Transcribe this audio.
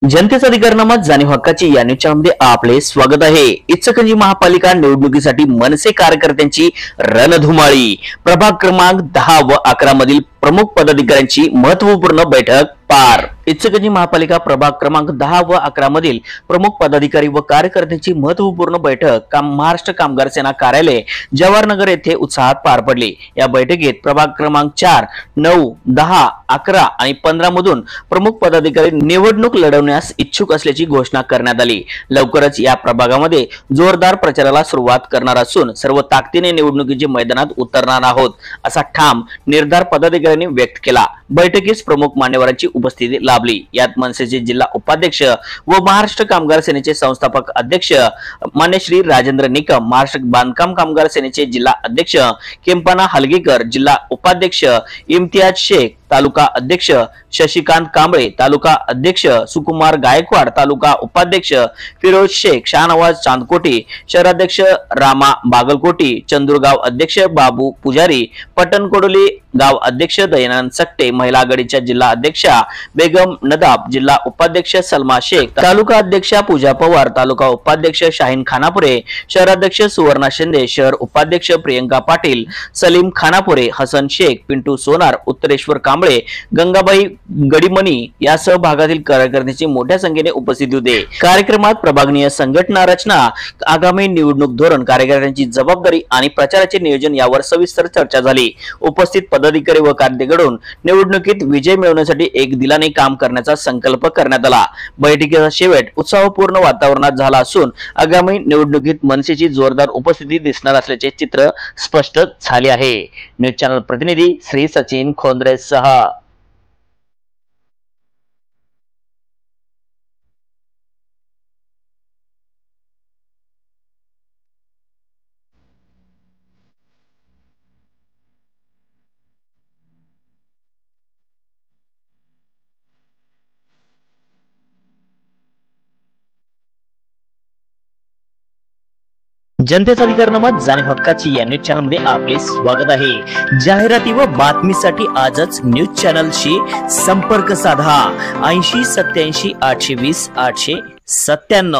जनतेचा अधिकारनामा जाणीव हक्काची या न्यूज चॅनलमध्ये आपले स्वागत आहे। इचलकरंजी महापालिका निवडणुकीसाठी मनसे कार्यकर्त्यांची रणधुमाळी। प्रभाग क्रमांक 10 व 11 मधील प्रमुख पदाधिकाऱ्यांची महत्त्वपूर्ण बैठक पार। इचलकरंजी महापालिका प्रभाग क्रमांक 10 व 11 मधील प्रमुख पदाधिकारी व कार्यकर्त्यांची महत्त्वपूर्ण बैठक महाराष्ट्र कामगार सेना कार्यालय जवाहरनगर येथे उत्साहात पार पडली। या बैठकीत प्रभाग क्रमांक 4, 9, 10, 11 आणि 15 मधून प्रमुख पदाधिकारी निवडणूक लढवण्यास इच्छुक असल्याची घोषणा करण्यात आली। लवकरच या प्रभागामध्ये जोरदार प्रचाराला सुरुवात करणार असून सर्व ताकदीने निवडणुकीच्या मैदानात उतरणार आहोत असा ठाम निर्धार पदाधिकाऱ्यांनी व्यक्त केला। बैठकीस प्रमुख मान्यवरांची उपस्थिती लाभली। यात मनसेचे जिल्हा उपाध्यक्ष व महाराष्ट्र कामगार सेनेचे संस्थापक अध्यक्ष मान्य श्री राजेंद्र निकम, महाराष्ट्र बांधकाम कामगार सेनेचे जिल्हा अध्यक्ष केंपाना हलगीकर, जिल्हा उपाध्यक्ष इम्तियाज शेख, तालुका अध्यक्ष शशिकांत कांबळे, तालुका अध्यक्ष सुकुमार गायकवाड, तालुका उपाध्यक्ष फिरोज शेख, शाहनवाज चांदकोटी, शहराध्यक्ष रामा बागलकोटी, चंदुरगाव अध्यक्ष बाबू पुजारी, पटणकोडोली गाव अध्यक्ष दयानंद सक्टे, महिला आघाडीच्या जिल्हा अध्यक्षा बेगम नदाब, जिल्हा उपाध्यक्ष सलमा शेख, तालुका अध्यक्षा पूजा पवार, तालुका उपाध्यक्ष शाहीन खानापुरे, शहराध्यक्ष सुवर्णा शिंदे, शहर उपाध्यक्ष प्रियंका पाटील, सलीम खानापुरे, हसन शेख, पिंटू सोनार, उत्तरेश्वर कांबळे, गंगाबाई गडीमणी यासह भागातील कार्यकर्त्यांची मोठ्या संख्येने उपस्थिती होते। कार्यक्रमात प्रभागीय संघटना रचना, आगामी निवडणूक धोरण, कार्यकर्त्यांची जबाबदारी आणि प्रचाराचे नियोजन यावर सविस्तर चर्चा झाली। उपस्थित पदाधिकारी व कार्यकर्त्यांकडून निवडणुकीत विजय मिळवण्यासाठी एक दिलाने काम करण्याचा संकल्प करण्यात आला। बैठकीचा शेवट उत्साहपूर्ण वातावरणात झाला असून आगामी निवडणुकीत मनसेची जोरदार उपस्थिती दिसणार असल्याचे चित्र स्पष्ट झाले आहे। न्यूज चॅनल प्रतिनिधी श्री सचिन खोंद्रे सह जनतेचा अधिकारनामा जाणीव हक्काची या न्यूज चॅनलमध्ये आपले स्वागत आहे। जाहिराती व बातमीसाठी आजच न्यूज चॅनलशी संपर्क साधा 80 87 820 897।